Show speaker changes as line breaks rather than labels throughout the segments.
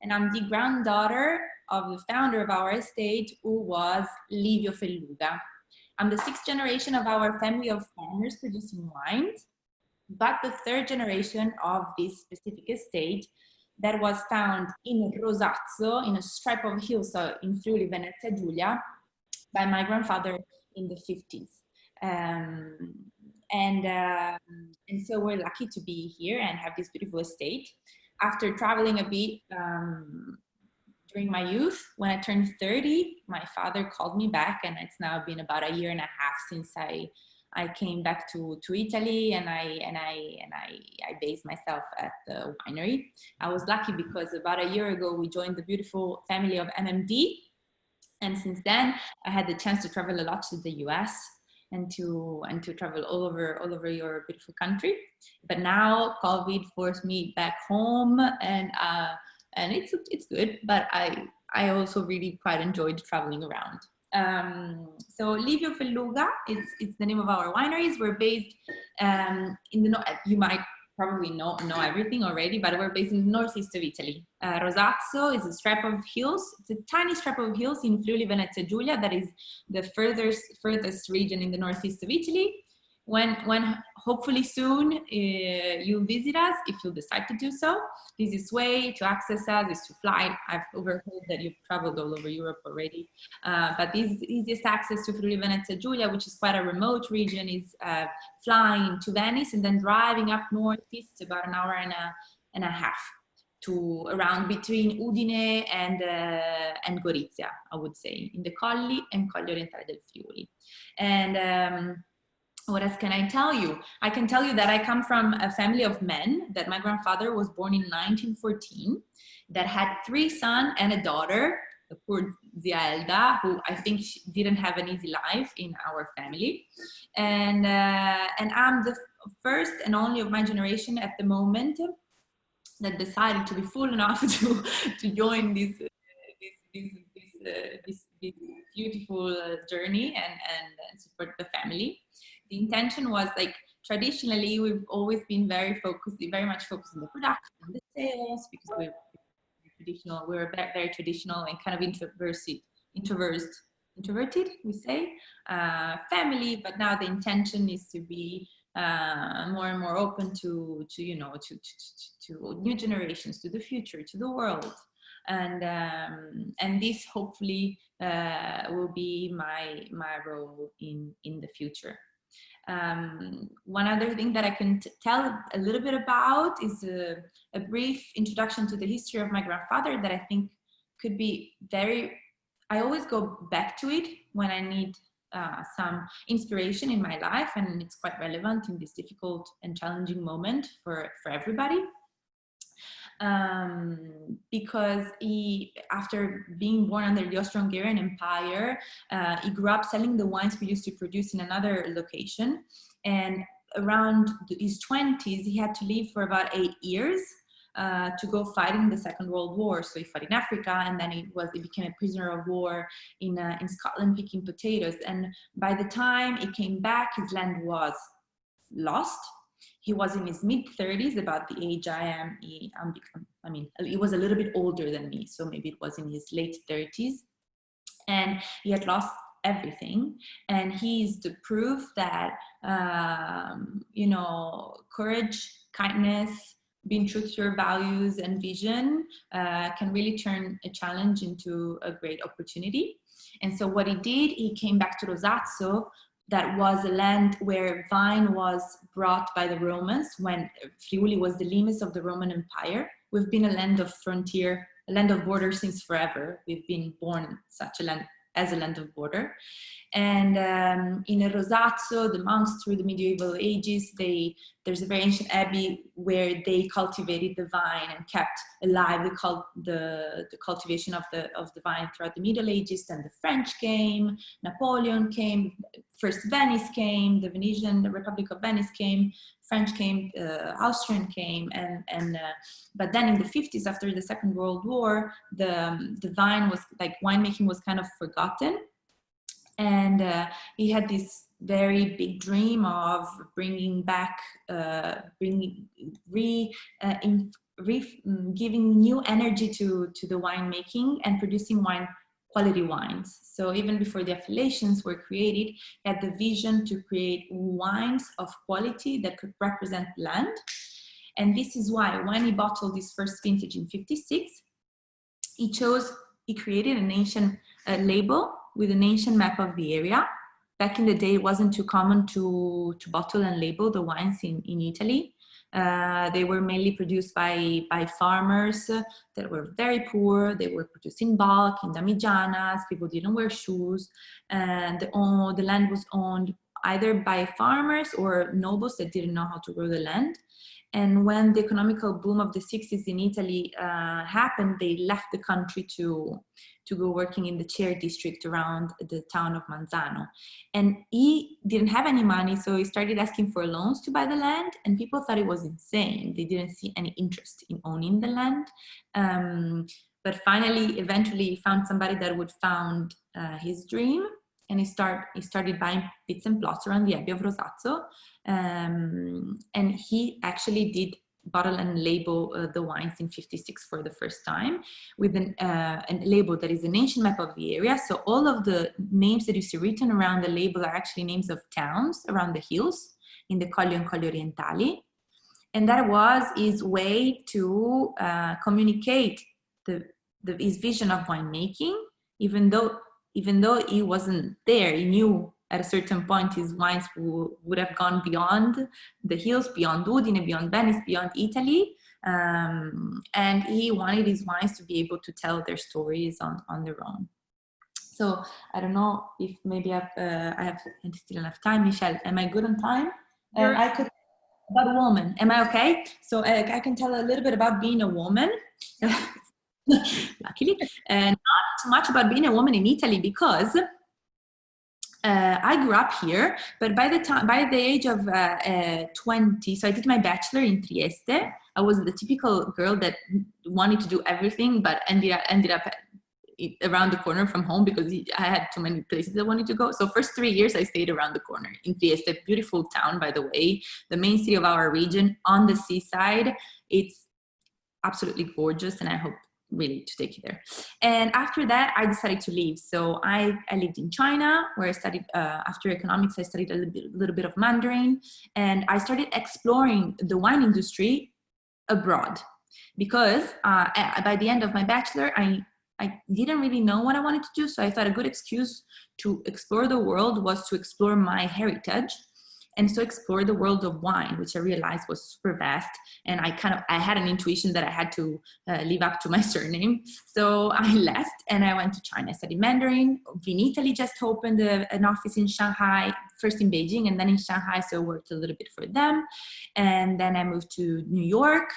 and I'm the granddaughter of the founder of our estate, who was Livio Felluga. I'm the sixth generation of our family of farmers producing wines, but the third generation of this specific estate that was found in Rosazzo, in a stripe of hills in Friuli, Venezia Giulia, by my grandfather in the 50s. And so we're lucky to be here and have this beautiful estate. After traveling a bit during my youth, when I turned 30, my father called me back, and it's now been about a year and a half since I came back to Italy, and I based myself at the winery. I was lucky because about a year ago we joined the beautiful family of MMD, and since then I had the chance to travel a lot to the US and to travel all over your beautiful country. But now COVID forced me back home, and it's good, but I also really quite enjoyed traveling around. So Livio Felluga, it's the name of our wineries. We're based in the, you might probably know everything already, but we're based in the northeast of Italy. Rosazzo is a strip of hills. It's a tiny strip of hills in Friuli, Venezia Giulia. That is the furthest region in the northeast of Italy. When hopefully soon you'll visit us, if you'll decide to do so, the easiest way to access us is to fly. I've overheard that you've traveled all over Europe already, but the easiest access to Friuli Venezia Giulia, which is quite a remote region, is flying to Venice and then driving up northeast about an hour and a half to around between Udine and Gorizia, I would say, in the Colli and Colli Orientali del Friuli. And what else can I tell you? I can tell you that I come from a family of men, that my grandfather was born in 1914, that had 3 sons and a daughter, the poor Zielda, who I think didn't have an easy life in our family. And I'm the first and only of my generation at the moment that decided to be fool enough to join this beautiful journey and support the family. The intention was, like, traditionally we've always been very much focused on the production and the sales, because we're very traditional and kind of introverted, we say, family. But now the intention is to be more and more open to new generations, to the future, to the world. And this hopefully will be my role in the future. One other thing that I can tell a little bit about is a brief introduction to the history of my grandfather that I think could be I always go back to it when I need some inspiration in my life, and it's quite relevant in this difficult and challenging moment for everybody. Because after being born under the Austro-Hungarian Empire, he grew up selling the wines we used to produce in another location. And around his 20s, he had to leave for about 8 years to go fight in the Second World War. So he fought in Africa, and then he became a prisoner of war in Scotland picking potatoes. And by the time he came back, his land was lost. He was in his mid-30s, about the age I am. He was a little bit older than me, so maybe it was in his late 30s. And he had lost everything. And he's the proof that, courage, kindness, being true to your values and vision can really turn a challenge into a great opportunity. And so what he did, he came back to Rosazzo. That was a land where wine was brought by the Romans when Friuli was the limes of the Roman Empire. We've been a land of frontier, a land of border since forever. We've been born such a land as a land of border. And in Rosazzo, the monks through the medieval ages, there's a very ancient abbey where they cultivated the vine and kept alive the cultivation of the vine throughout the Middle Ages. Then the French came, Napoleon came, first Venice came, the Republic of Venice came, French came, Austrian came, but then in the 50s, after the Second World War, the vine was, like, winemaking was kind of forgotten. And he had this very big dream of bringing back, giving new energy to the winemaking and producing quality wines. So even before the appellations were created, he had the vision to create wines of quality that could represent land. And this is why when he bottled his first vintage in 56, he created an ancient label with an ancient map of the area. Back in the day, it wasn't too common to bottle and label the wines in Italy. They were mainly produced by farmers that were very poor. They were produced in bulk, in damigianas. People didn't wear shoes. And the land was owned either by farmers or nobles that didn't know how to grow the land. And when the economical boom of the 60s in Italy happened, they left the country to go working in the chair district around the town of Manzano. And he didn't have any money, so he started asking for loans to buy the land, and people thought it was insane. They didn't see any interest in owning the land. But finally, eventually, he found somebody that would found his dream, and he started buying bits and plots around the Abbey of Rosazzo. And he actually did bottle and label the wines in 56 for the first time with a label that is an ancient map of the area. So all of the names that you see written around the label are actually names of towns around the hills in the Colli and Colli Orientali. And that was his way to communicate his vision of winemaking, even though he wasn't there. He knew at a certain point his wines would have gone beyond the hills, beyond Udine, beyond Venice, beyond Italy. And he wanted his wines to be able to tell their stories on their own. So I don't know if maybe I have still enough time. Michelle, am I good on time? I could about a woman. Am I okay? So I can tell a little bit about being a woman. Luckily, and not too much about being a woman in Italy, because I grew up here, but by the age of 20, so I did my bachelor in Trieste. I was the typical girl that wanted to do everything, but ended up around the corner from home because I had too many places I wanted to go. So first 3 years I stayed around the corner in Trieste, beautiful town, by the way, the main city of our region on the seaside. It's absolutely gorgeous, and I hope really to take you there. And after that, I decided to leave. So I lived in China, where I studied, after economics, I studied a little bit of Mandarin, and I started exploring the wine industry abroad, because by the end of my bachelor, I didn't really know what I wanted to do. So I thought a good excuse to explore the world was to explore my heritage, and so explore the world of wine, which I realized was super vast. And I had an intuition that I had to live up to my surname. So I left and I went to China. I studied Mandarin. Vinitaly just opened an office in Shanghai, first in Beijing and then in Shanghai. So I worked a little bit for them. And then I moved to New York,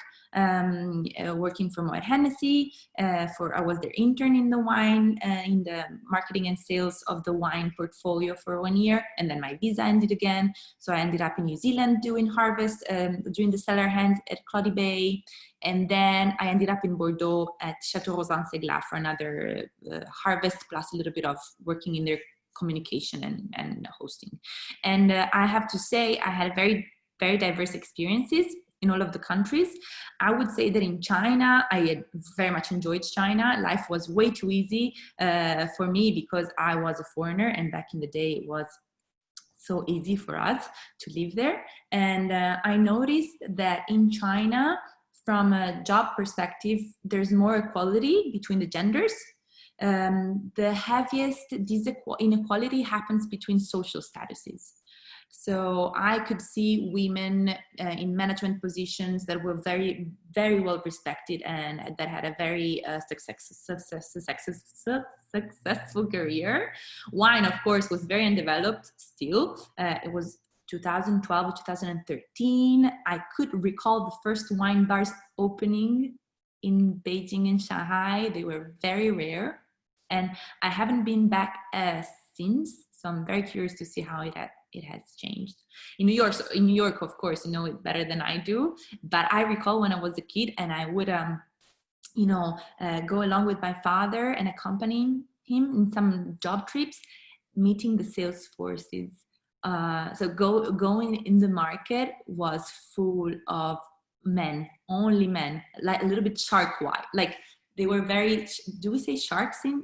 working for Moet Hennessy. I was their intern in the wine, in the marketing and sales of the wine portfolio for 1 year. And then my visa ended again. So I ended up in New Zealand doing harvest, doing the cellar hand at Cloddy Bay. And then I ended up in Bordeaux at Chateau Rosan-Seglas for another harvest, plus a little bit of working in their communication and hosting. And I have to say, I had very, very diverse experiences in all of the countries. I would say that in China, I had very much enjoyed China. Life was way too easy for me because I was a foreigner, and back in the day it was so easy for us to live there. And I noticed that in China, from a job perspective, there's more equality between the genders. The heaviest inequality happens between social statuses. So I could see women in management positions that were very, very well respected and that had a very successful career. Wine, of course, was very undeveloped still. It was 2012, 2013. I could recall the first wine bars opening in Beijing and Shanghai. They were very rare. And I haven't been back since. So I'm very curious to see how it has changed. In New York, of course, you know it better than I do. But I recall when I was a kid, and I would, go along with my father and accompanying him in some job trips, meeting the sales forces. So going in the market was full of men only men, like a little bit shark-like. Like they were very, do we say sharks in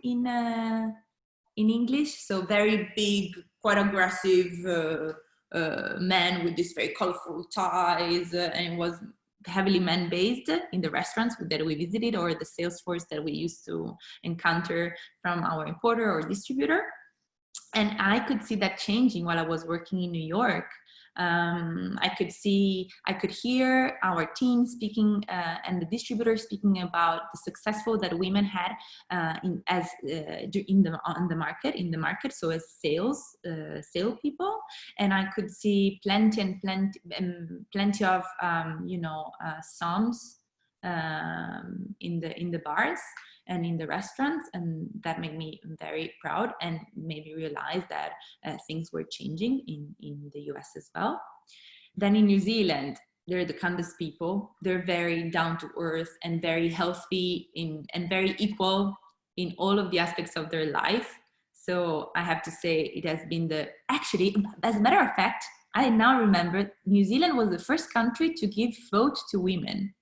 English? So very big, quite aggressive men with these very colorful ties, and it was heavily men-based in the restaurants that we visited, or the sales force that we used to encounter from our importer or distributor. And I could see that changing while I was working in New York. I could hear our team speaking and the distributor speaking about the successful that women had on the market. So as sales people, and I could see plenty of sums in the bars and in the restaurants, and that made me very proud and made me realize that things were changing in the US as well. Then in New Zealand, they're the kindest people. They're very down to earth and very healthy and very equal in all of the aspects of their life. So I have to say it has been actually, as a matter of fact, I now remember New Zealand was the first country to give vote to women.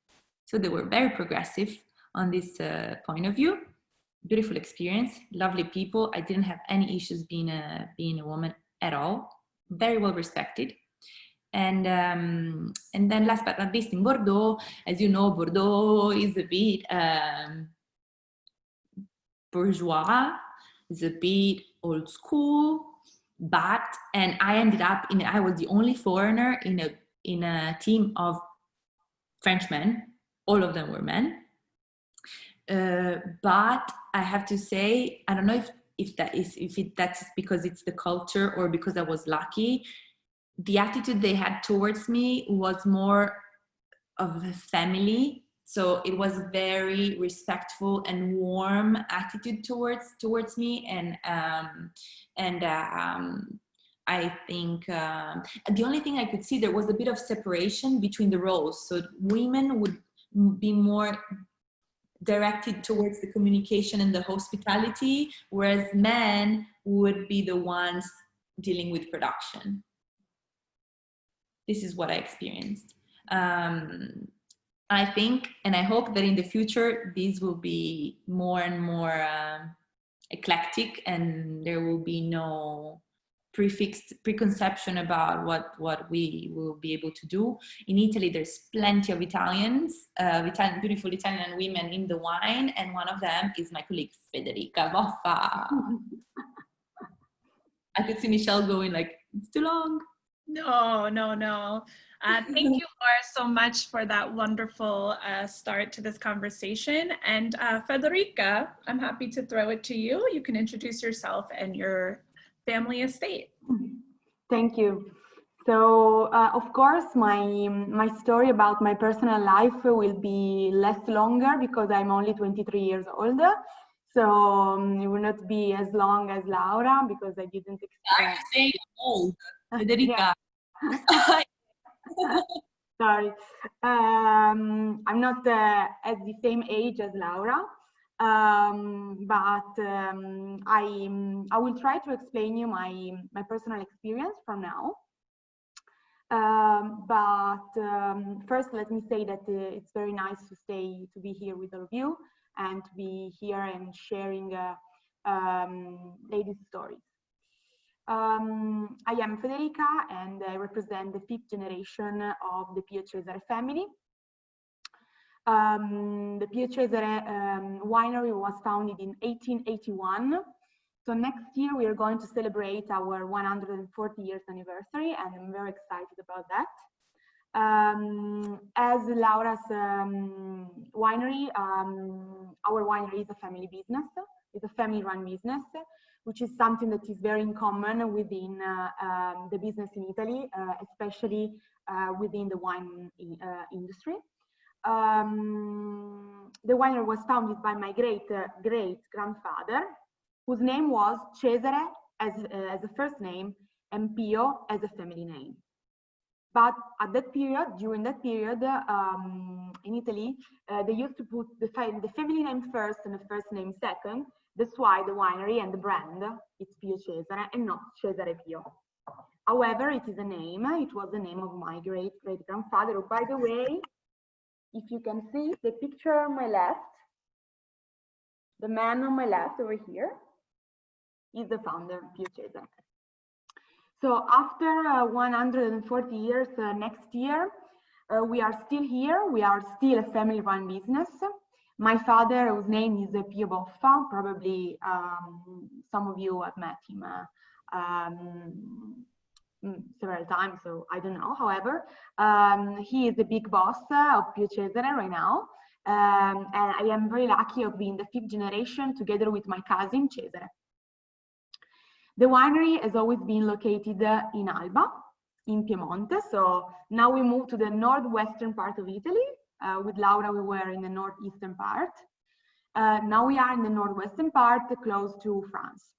So they were very progressive on this point of view. Beautiful experience, lovely people. I didn't have any issues being a woman at all. Very well respected. And then last but not least, in Bordeaux, as you know, Bordeaux is a bit bourgeois, is a bit old school, and I was the only foreigner in a team of Frenchmen. All of them were men. But I have to say, I don't know if that's because it's the culture or because I was lucky. The attitude they had towards me was more of a family. So it was very respectful and warm attitude towards me. And I think the only thing I could see, there was a bit of separation between the roles. So women would be more directed towards the communication and the hospitality, whereas men would be the ones dealing with production. This is what I experienced. I think, and I hope that in the future, these will be more and more eclectic, and there will be no preconception about what we will be able to do. In Italy, there's plenty of beautiful Italian women in the wine, and one of them is my colleague Federica Boffa. I could see Michelle going like, it's too long.
No. Thank you, Laura, so much for that wonderful start to this conversation. And Federica, I'm happy to throw it to you. You can introduce yourself and your family estate.
Thank you. So, of course, my story about my personal life will be less longer because I'm only 23 years old. So it will not be as long as Laura because I didn't expect.
I'm saying old, Federica.
Sorry, I'm not at the same age as Laura, but I will try to explain you my personal experience from now. First, let me say that it's very nice to be here with all of you and to be here and sharing ladies' stories. I am Federica and I represent the 5th generation of the Cesare family. The Cesare winery was founded in 1881. So next year we are going to celebrate our 140 years anniversary, and I'm very excited about that. As Laura's winery, our winery is a family business. It's a family-run business, which is something that is very common within the business in Italy, especially within the wine industry. The winery was founded by my great-grandfather, whose name was Cesare as a first name and Pio as a family name. But at that period, during that period, in Italy, they used to put the family name first and the first name second. That's why the winery and the brand, it's Pio Cesare and not Cesare Pio. However, it is a name. It was the name of my great-grandfather, who, by the way, if you can see the picture on my left, the man on my left over here is the founder, Pio Cesare. So after 140 years next year, we are still here. We are still a family-run business. My father, whose name is Pio Boffa, probably some of you have met him several times, so I don't know. However, he is the big boss of Pio Cesare right now. And I am very lucky of being the 5th generation together with my cousin Cesare. The winery has always been located in Alba, in Piedmontese. So now we move to the northwestern part of Italy. With Laura, we were in the northeastern part. Now we are in the northwestern part, close to France.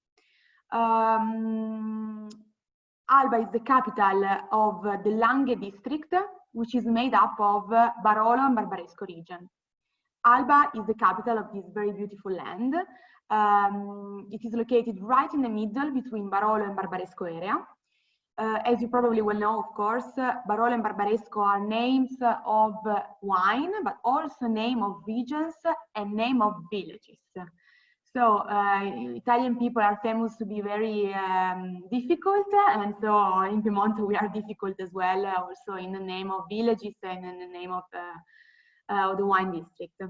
Alba is the capital of the Langhe district, which is made up of Barolo and Barbaresco region. Alba is the capital of this very beautiful land. It is located right in the middle between Barolo and Barbaresco area. As you probably will know, of course, Barolo and Barbaresco are names of wine, but also name of regions and name of villages. So Italian people are famous to be very difficult, and so in Piemonte we are difficult as well, also in the name of villages and in the name of the wine district.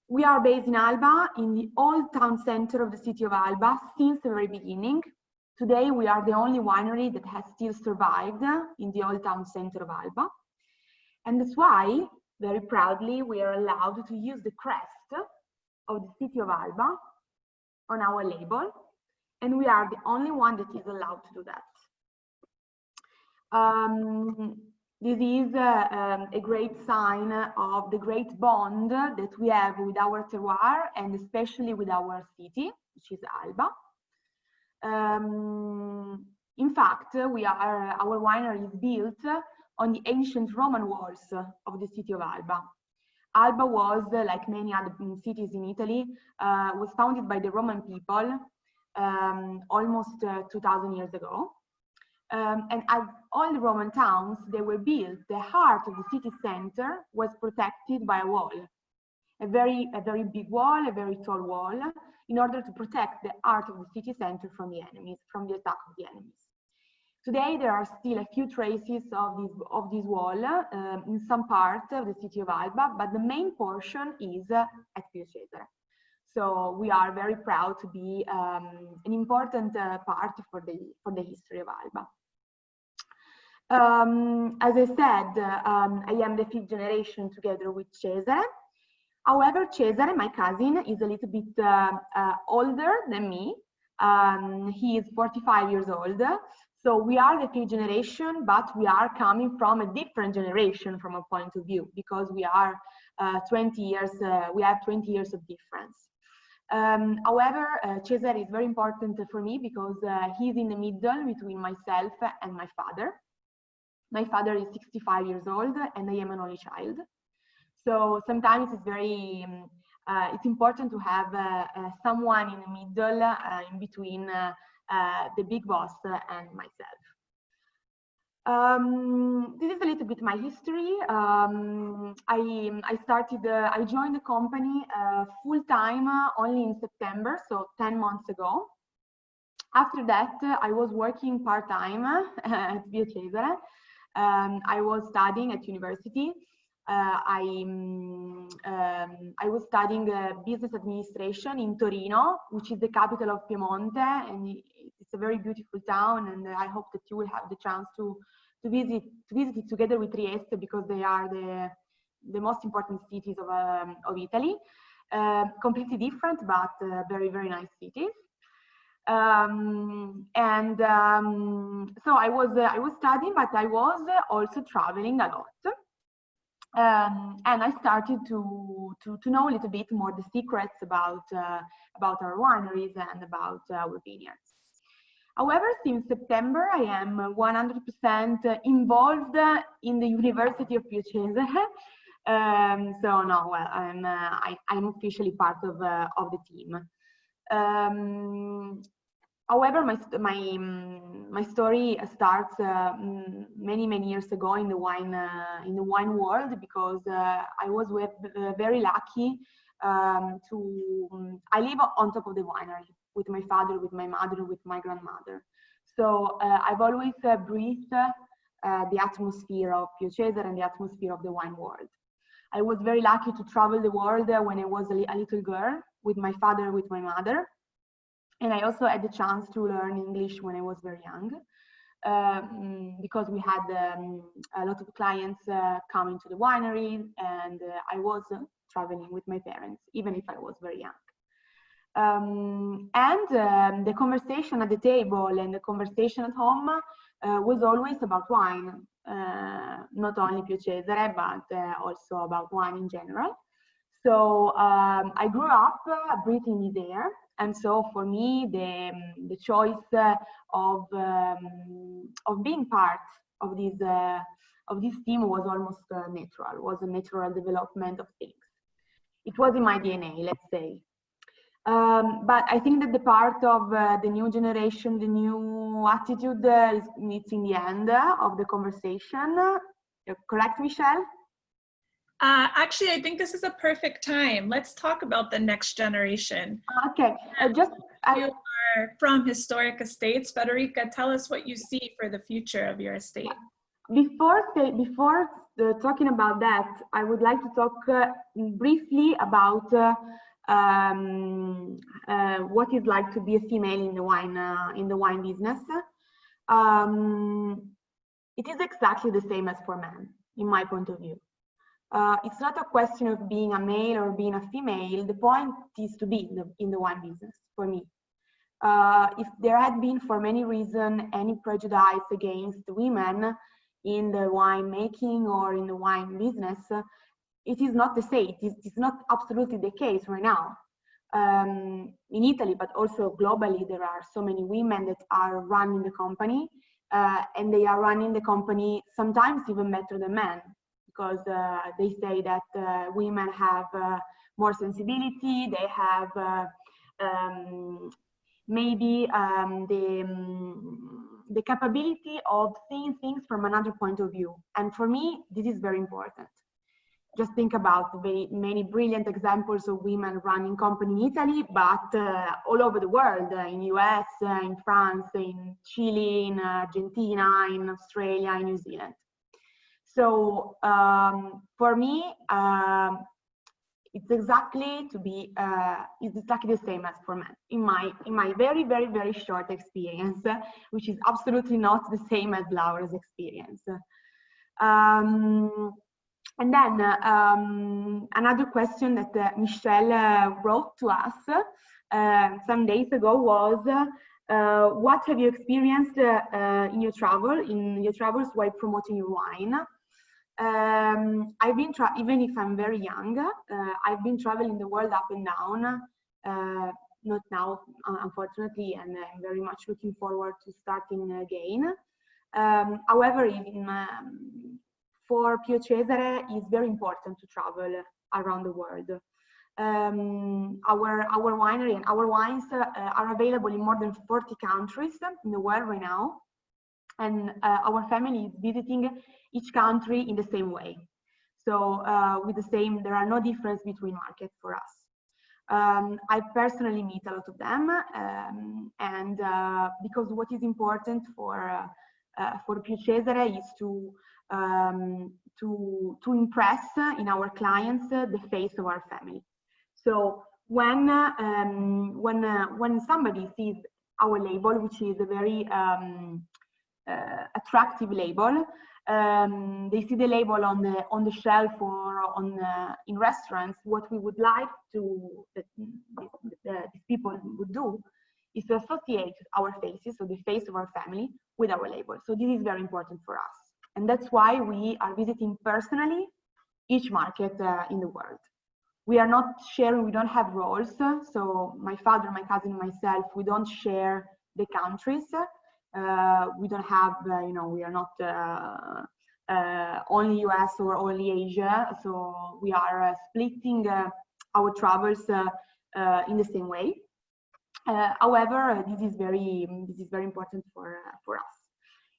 We are based in Alba, in the old town center of the city of Alba since the very beginning. Today we are the only winery that has still survived in the old town center of Alba. And that's why, very proudly, we are allowed to use the crest of the city of Alba on our label. And we are the only one that is allowed to do that. This is a great sign of the great bond that we have with our terroir and especially with our city, which is Alba. In fact, our winery is built on the ancient Roman walls of the city of Alba. Alba was, like many other cities in Italy, was founded by the Roman people almost 2000 years ago. And as all the Roman towns, they were built, the heart of the city center was protected by a wall, a very big wall, a very tall wall, in order to protect the heart of the city center from the enemies, from the attack of the enemies. Today, there are still a few traces of this wall in some part of the city of Alba, but the main portion is at Pio Cesare. So we are very proud to be an important part for the history of Alba. As I said, I am the 5th generation together with Cesare. However, Cesare, my cousin, is a little bit older than me. He is 45 years old. So we are the 5th generation, but we are coming from a different generation from a point of view, because we are 20 years, we have 20 years of difference. However, Cesare is very important for me because he's in the middle between myself and my father. My father is 65 years old and I am an only child. So sometimes it's very, it's important to have someone in the middle, in between the big boss and myself. This is a little bit my history. I joined the company full time only in September, so 10 months ago. After that, I was working part-time at Pio Cesare. I was studying at university. I was studying business administration in Torino, which is the capital of Piemonte, and it's a very beautiful town. And I hope that you will have the chance to visit it together with Trieste, because they are the most important cities of Italy. Completely different, but very, very nice cities. So I was studying, but I was also traveling a lot. And I started to know a little bit more the secrets about our wineries and about our vineyards. However, since September, I am 100% involved in the University of Pio Cesare. So no, well, I'm officially part of the team. However, my story starts many years ago in the wine world, because I was very lucky I live on top of the winery with my father, with my mother, with my grandmother. So I've always breathed the atmosphere of Pio Cesare and the atmosphere of the wine world. I was very lucky to travel the world when I was a little girl with my father, with my mother. And I also had the chance to learn English when I was very young, because we had a lot of clients coming to the winery, and I was traveling with my parents, even if I was very young. The conversation at the table and the conversation at home was always about wine, not only Pio Cesare, but also about wine in general. So I grew up breathing the air, and so for me, the choice of being part of this team was almost natural. Was a natural development of things. It was in my DNA, let's say. But I think that the part of the new generation, the new attitude, it's in the end of the conversation. Correct, Michelle?
Actually, I think this is a perfect time. Let's talk about the next generation.
Okay,
you are from historic estates. Federica, tell us what you see for the future of your estate.
Before talking about that, I would like to talk briefly about what it's like to be a female in the wine business. It is exactly the same as for men, in my point of view. It's not a question of being a male or being a female. The point is to be in the wine business, for me. If there had been, for many reasons, any prejudice against women in the wine making or in the wine business, it is not the same. It's not absolutely the case right now. In Italy, but also globally, there are so many women that are running the company, and they are running the company sometimes even better than men, because they say that women have more sensibility, they have maybe the capability of seeing things from another point of view. And for me, this is very important. Just think about the many brilliant examples of women running company in Italy, but all over the world, in US, in France, in Chile, in Argentina, in Australia, in New Zealand. So for me, it's exactly the same as for men in my very short experience, which is absolutely not the same as Laura's experience. And then another question that Michelle wrote to us some days ago was, what have you experienced in your travels while promoting your wine? I've been even if I'm very young, I've been traveling the world up and down. Not now, unfortunately, and I'm very much looking forward to starting again. However, for Pio Cesare, it's very important to travel around the world. Our winery and our wines are available in more than 40 countries in the world right now, and our family is visiting each country in the same way. So there are no difference between markets for us. I personally meet a lot of them, and because what is important for Pio Cesare is to impress in our clients the face of our family. So when somebody sees our label, which is a very attractive label, they see the label on the shelf or in restaurants. What we would like that these people would do is to associate our faces, so the face of our family, with our label. So this is very important for us, and that's why we are visiting personally each market in the world. We are not sharing, we don't have roles. So my father, my cousin, and myself, we don't share the countries. We don't have, we are not only US or only Asia. So we are splitting our travels in the same way. However, this is very important for us.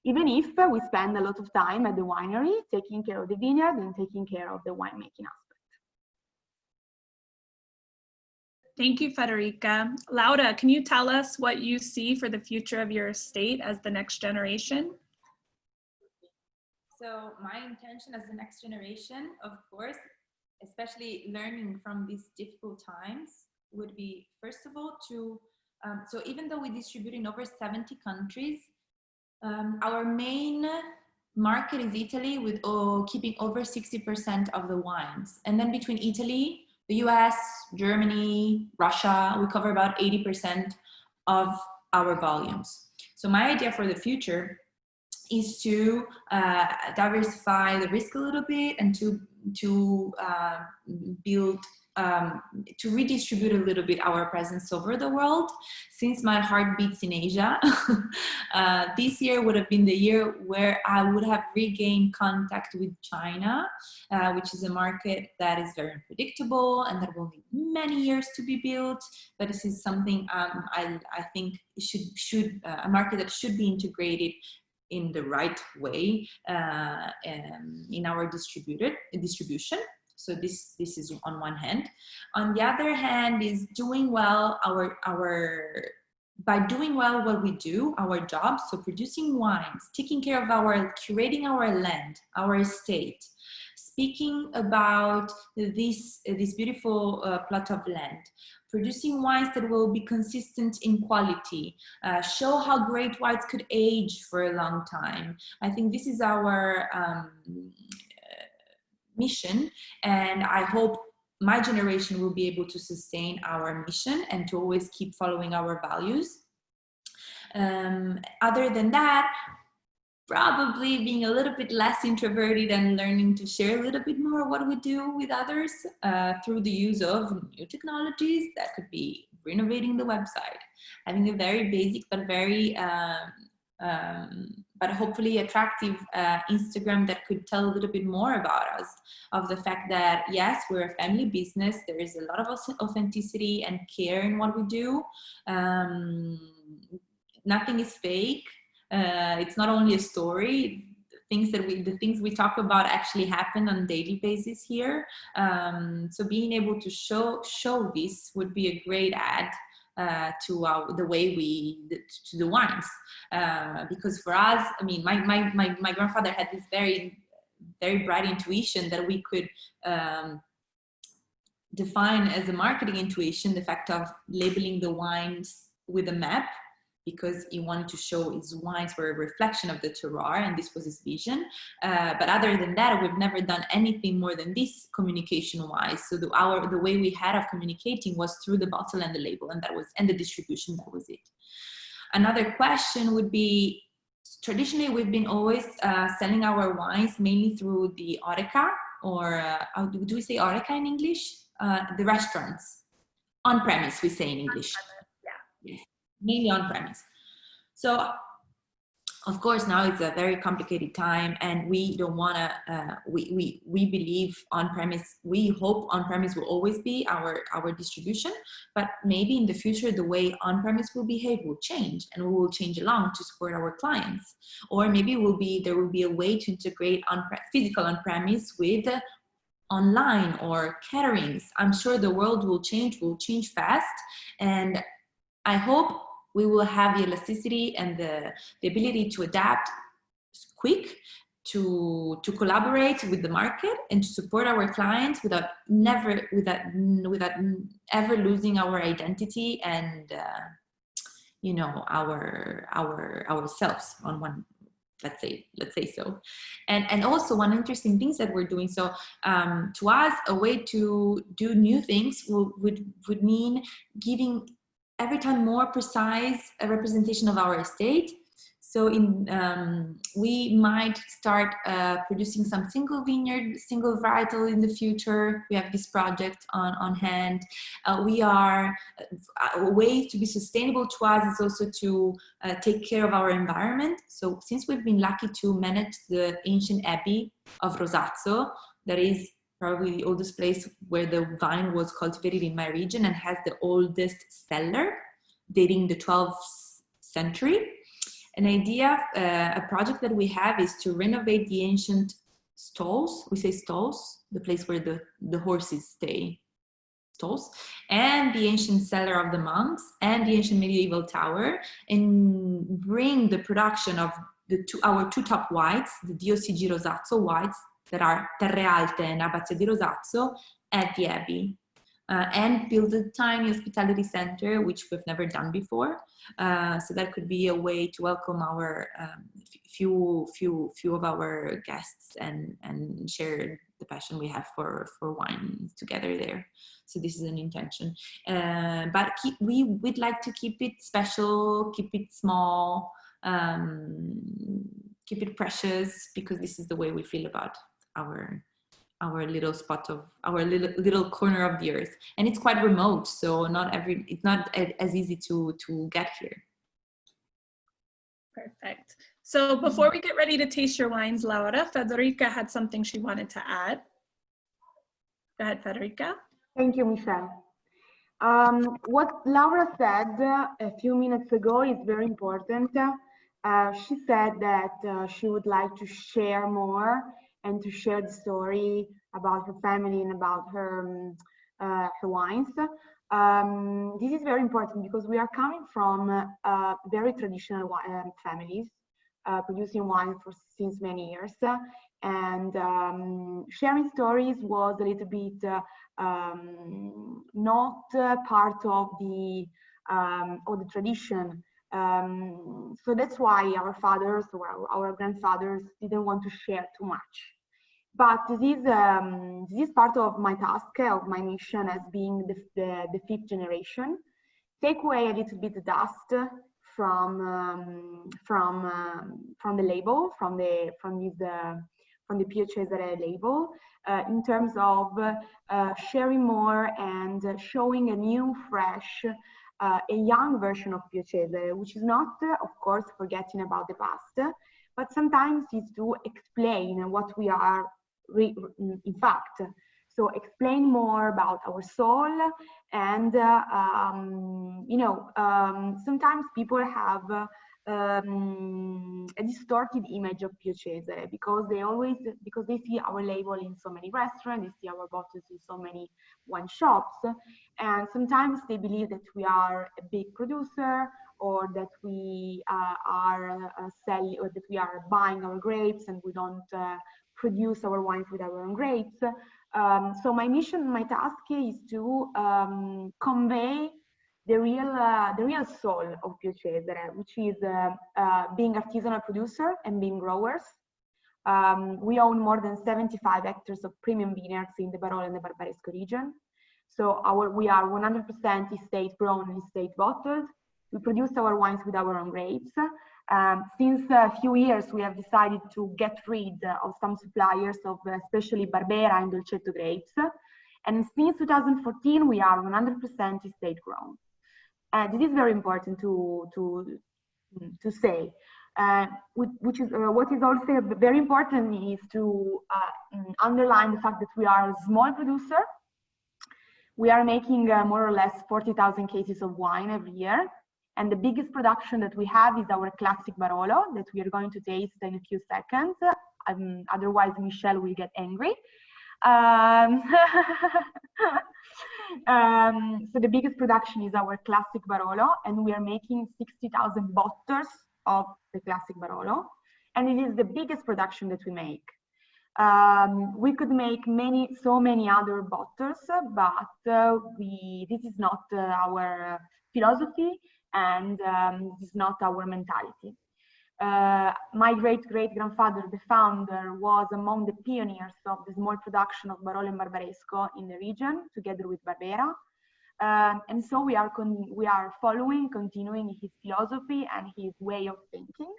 Even if we spend a lot of time at the winery taking care of the vineyard and taking care of the winemaking aspect.
Thank you, Federica. Laura, can you tell us what you see for the future of your estate as the next generation?
So my intention as the next generation, of course, especially learning from these difficult times, would be, first of all, to, so even though we distribute in over 70 countries, our main market is Italy, with keeping over 60% of the wines. And then between Italy, the US, Germany, Russia, we cover about 80% of our volumes. So my idea for the future is to diversify the risk a little bit and to build, to redistribute a little bit our presence over the world. Since my heart beats in Asia, this year would have been the year where I would have regained contact with China, which is a market that is very unpredictable and that will need many years to be built. But this is something I think should a market that should be integrated in the right way in our distribution. So this is on one hand. On the other hand is doing well by doing well what we do, our job, so producing wines, taking care of curating our land, our estate, speaking about this beautiful plot of land, producing wines that will be consistent in quality, show how great wines could age for a long time. I think this is our mission, and I hope my generation will be able to sustain our mission and to always keep following our values. Other than that, probably being a little bit less introverted and learning to share a little bit more what we do with others through the use of new technologies. That could be renovating the website, having a very basic but very but hopefully attractive Instagram that could tell a little bit more about us, of the fact that yes, we're a family business. There is a lot of authenticity and care in what we do. Nothing is fake. It's not only a story. The things we talk about actually happen on a daily basis here. So being able to show this would be a great add to the way to the wines, because for us, I mean, my grandfather had this very, very bright intuition that we could define as a marketing intuition, the fact of labeling the wines with a map, because he wanted to show his wines were a reflection of the terroir, and this was his vision. But other than that, we've never done anything more than this communication-wise. So the way we had of communicating was through the bottle and the label, and the distribution. That was it. Another question would be, traditionally we've been always selling our wines mainly through the Horeca, or do we say Horeca in English? The restaurants. On premise, we say in English. Yeah. Yes. Mainly on premise. So of course now it's a very complicated time, and we don't want to we believe on premise, we hope on premise will always be our distribution, but maybe in the future the way on premise will behave will change, and we will change along to support our clients. Or maybe there will be a way to integrate physical on premise with online or caterings. I'm sure the world will change fast, and I hope we will have the elasticity and the ability to adapt quick, to collaborate with the market and to support our clients without ever losing our identity and you know, ourselves on one. Let's say so. And also one interesting things that we're doing. So to us, a way to do new things would mean giving every time more precise a representation of our estate. So we might start producing some single vineyard, single varietal in the future. We have this project on hand. We are, a way to be sustainable to us is also to take care of our environment. So since we've been lucky to manage the ancient abbey of Rosazzo, that is probably the oldest place where the vine was cultivated in my region and has the oldest cellar. dating the 12th century. An idea, a project that we have is to renovate the ancient stalls. We say stalls, the place where the horses stay, stalls, and the ancient cellar of the monks, and the ancient medieval tower, and bring the production of our two top whites, the Diocesi di Rosazzo whites, that are Terre Alte and Abbazia di Rosazzo, at the Abbey. And build a tiny hospitality center, which we've never done before. So that could be a way to welcome our few of our guests and share the passion we have for wine together there. So this is an intention. But we'd like to keep it special, keep it small, keep it precious, because this is the way we feel about our little spot of our little corner of the earth, and it's quite remote, so it's not as easy to get here.
Perfect. So before we get ready to taste your wines, Laura, Federica had something she wanted to add. Go ahead, Federica.
Thank you, Michelle. What Laura said a few minutes ago is very important. She said that she would like to share more and to share the story about her family and about her wines. This is very important because we are coming from very traditional families, producing wine since many years, and sharing stories was a little bit not part of the tradition. So that's why our fathers or our grandfathers didn't want to share too much. But this is part of my task, of my mission as being the fifth generation. Take away a little bit the dust from the label, from the Pio Cesare label, in terms of sharing more and showing a new, fresh, a young version of Pio Cesare, which is not, of course, forgetting about the past, but sometimes it's to explain what we are in fact. So explain more about our soul, and sometimes people have a distorted image of Pio Cesare because they see our label in so many restaurants, they see our bottles in so many wine shops, and sometimes they believe that we are a big producer, or that we are selling, or that we are buying our grapes and we don't produce our wines with our own grapes. So my mission, my task is to convey the real soul of Pio Cesare, which is being artisanal producer and being growers. We own more than 75 hectares of premium vineyards in the Barolo and the Barbaresco region. So we are 100% estate grown and estate bottled. We produce our wines with our own grapes. Since a few years, we have decided to get rid of some suppliers of especially Barbera and Dolcetto grapes. And since 2014, we are 100% estate grown. This is very important to say. Which is what is also very important is to underline the fact that we are a small producer. We are making more or less 40,000 cases of wine every year. And the biggest production that we have is our classic Barolo that we are going to taste in a few seconds. Otherwise, Michelle will get angry. So the biggest production is our classic Barolo, and we are making 60,000 bottles of the classic Barolo. And it is the biggest production that we make. We could make so many other bottles, but this is not our philosophy, and this is not our mentality. My great-great-grandfather, the founder, was among the pioneers of the small production of Barolo and Barbaresco in the region, together with Barbera. And so we are continuing his philosophy and his way of thinking,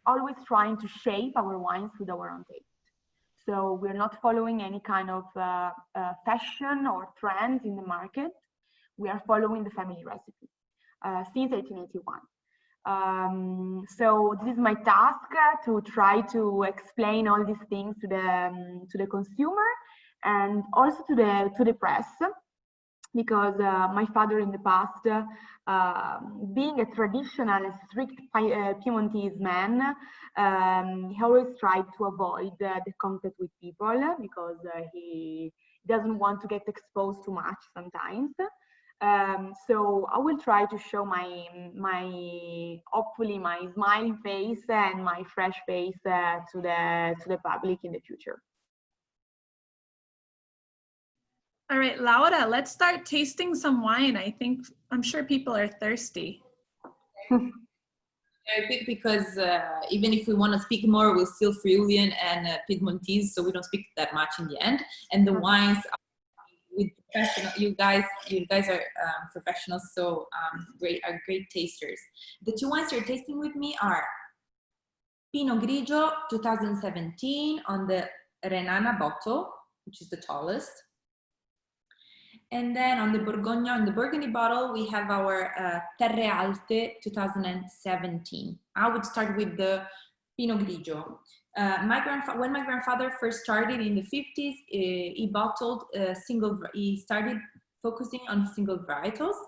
always trying to shape our wines with our own taste. So we're not following any kind of fashion or trends in the market. We are following the family recipe since 1881. So this is my task, to try to explain all these things to the consumer and also to the press, because my father in the past, being a traditional and strict Piedmontese man, he always tried to avoid the contact with people because he doesn't want to get exposed too much sometimes. So I will try to show hopefully my smiling face and my fresh face to the public in the future.
All right, Laura, let's start tasting some wine. I'm sure people are thirsty.
Very quick, because even if we want to speak more, we're still Friulian and Piedmontese, so we don't speak that much in the end. And the wines, with professional, you guys are professionals, so are great tasters. The two wines you're tasting with me are Pinot Grigio 2017 on the Renana bottle, which is the tallest. And then on the Burgundy bottle, we have our Terre Alte 2017. I would start with the Pinot Grigio. When my grandfather first started in the 50s, he started focusing on single varietals,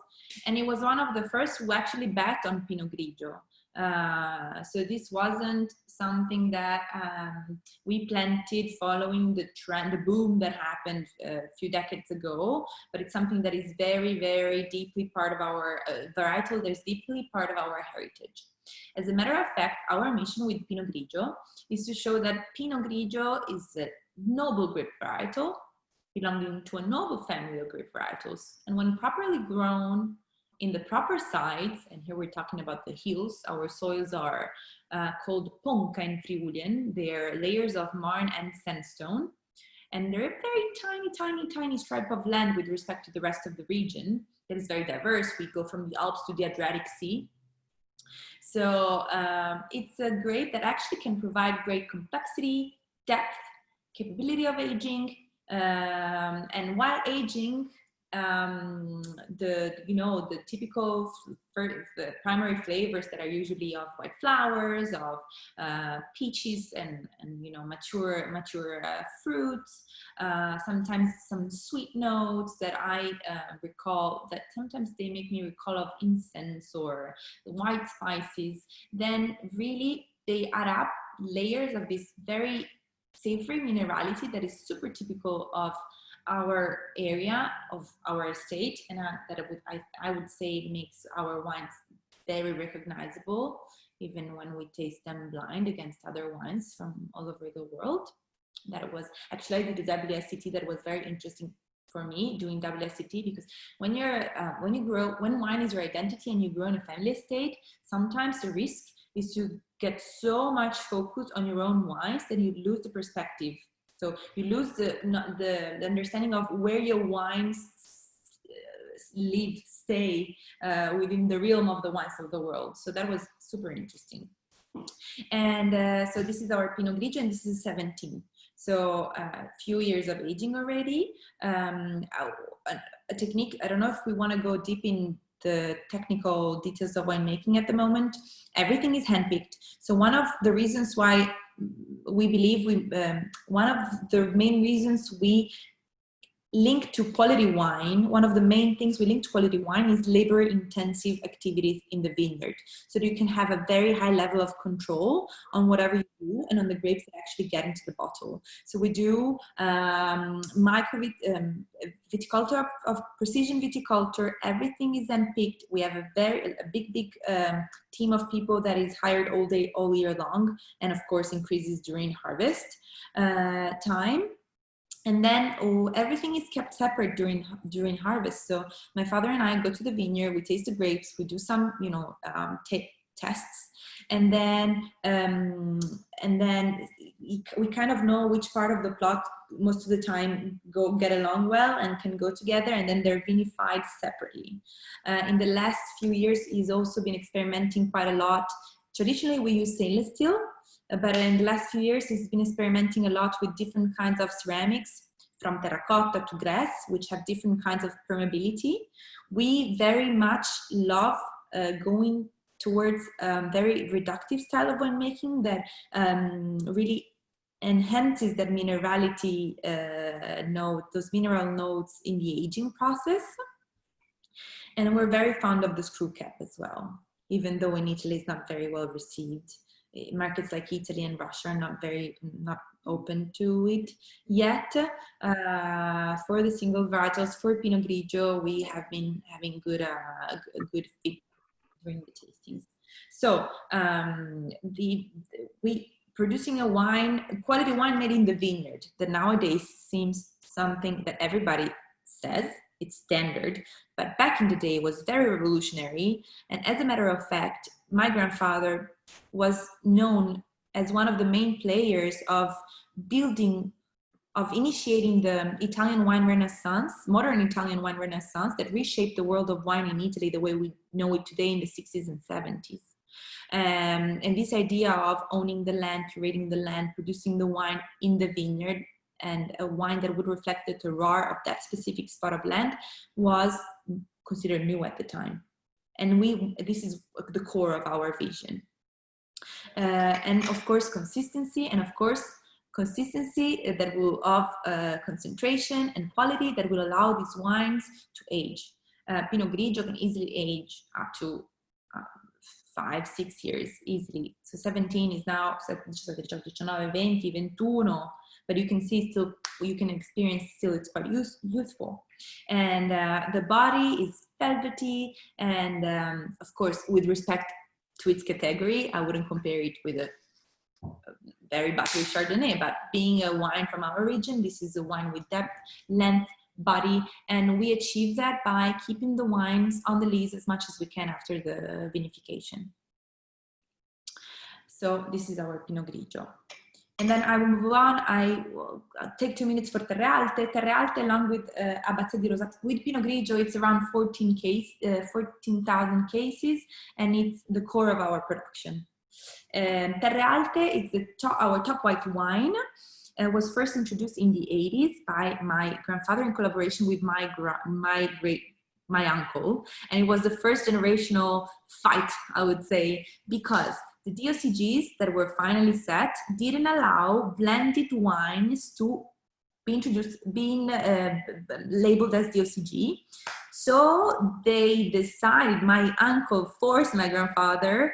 and he was one of the first who actually bet on Pinot Grigio. So this wasn't something that we planted following the trend, the boom that happened a few decades ago, but it's something that is very, very deeply part of our varietal. There's deeply part of our heritage. As a matter of fact, our mission with Pinot Grigio is to show that Pinot Grigio is a noble grape varietal belonging to a noble family of grape varietals, and when properly grown in the proper sites, and here we're talking about the hills, our soils are called ponca in Friulian. They're layers of marne and sandstone, and they're a very tiny stripe of land with respect to the rest of the region that is very diverse. We go from the Alps to the Adriatic Sea. So it's a grape that actually can provide great complexity, depth, capability of aging, and while aging, the typical the primary flavors that are usually of white flowers, of peaches, and mature fruits. Sometimes some sweet notes that I recall, that sometimes they make me recall of incense or white spices. Then really they add up layers of this very savory minerality that is super typical of our area, of our estate, and that I would say makes our wines very recognizable, even when we taste them blind against other wines from all over the world. That was actually, I did a WSET that was very interesting for me, doing WSET, because when wine is your identity and you grow in a family estate, sometimes the risk is to get so much focus on your own wines that you lose the perspective. So you lose the understanding of where your wines stay within the realm of the wines of the world. So that was super interesting. And so this is our Pinot Grigio, and this is 17. So a few years of aging already. A technique, I don't know if we want to go deep in the technical details of winemaking at the moment. Everything is handpicked. So one of the reasons why we believe one of the main reasons we link to quality wine, one of the main things we link to quality wine is labor intensive activities in the vineyard. So that you can have a very high level of control on whatever you do and on the grapes that actually get into the bottle. So we do viticulture of precision viticulture. Everything is then picked. We have a big team of people that is hired all year long, and of course increases during harvest time. And then everything is kept separate during harvest. So my father and I go to the vineyard, we taste the grapes, we do some, tests, and then we kind of know which part of the plot most of the time get along well and can go together, and then they're vinified separately. In the last few years, he's also been experimenting quite a lot. Traditionally, we use stainless steel, but in the last few years, he's been experimenting a lot with different kinds of ceramics, from terracotta to glass, which have different kinds of permeability. We very much love going towards very reductive style of winemaking that really enhances that minerality note, those mineral notes in the aging process. And we're very fond of the screw cap as well, even though in Italy it's not very well received. Markets like Italy and Russia are not open to it yet. For the single varietals, for Pinot Grigio, we have been having good fit during the tastings. So we producing a quality wine made in the vineyard, that nowadays seems something that everybody says it's standard, but back in the day it was very revolutionary. And as a matter of fact, my grandfather was known as one of the main players of initiating the Italian wine renaissance, modern Italian wine renaissance, that reshaped the world of wine in Italy the way we know it today in the 60s and 70s. And this idea of owning the land, curating the land, producing the wine in the vineyard, and a wine that would reflect the terroir of that specific spot of land was considered new at the time. And this is the core of our vision. And of course, consistency, that will concentration and quality that will allow these wines to age. Pinot Grigio can easily age up to 5-6 years easily. So 17 is now 19, 20, 21, but you can see still, you can experience still it's quite youthful. And the body is velvety, and of course, with respect to its category, I wouldn't compare it with a very buttery Chardonnay, but being a wine from our region, this is a wine with depth, length, body, and we achieve that by keeping the wines on the lees as much as we can after the vinification. So this is our Pinot Grigio. And then I will move on. I will take 2 minutes for Terre Alte. Terre Alte, along with Abbazia di Rosazzo. With Pinot Grigio, it's around 14,000 cases, and it's the core of our production. Terre Alte is our top white wine. It was first introduced in the 80s by my grandfather in collaboration with my uncle. And it was the first generational fight, I would say, because the DOCGs that were finally set didn't allow blended wines to be introduced, being labeled as DOCG. So they decided, my uncle forced my grandfather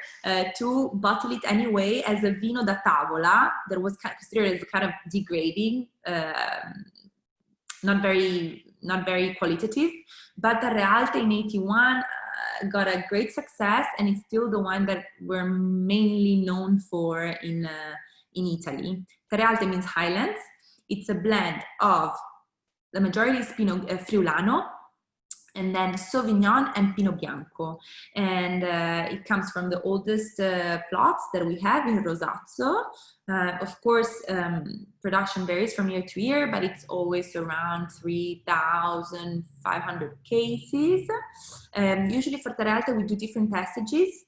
to bottle it anyway as a vino da tavola that was considered as kind of degrading, not very qualitative. But Terre Alte in 81 got a great success, and it's still the one that we're mainly known for in Italy. Terre Alte means highlands. It's a blend of, the majority is Pinot Friulano, and then Sauvignon and Pinot Bianco. And it comes from the oldest plots that we have in Rosazzo. Of course, production varies from year to year, but it's always around 3,500 cases. Usually for Terre Alte, we do different passages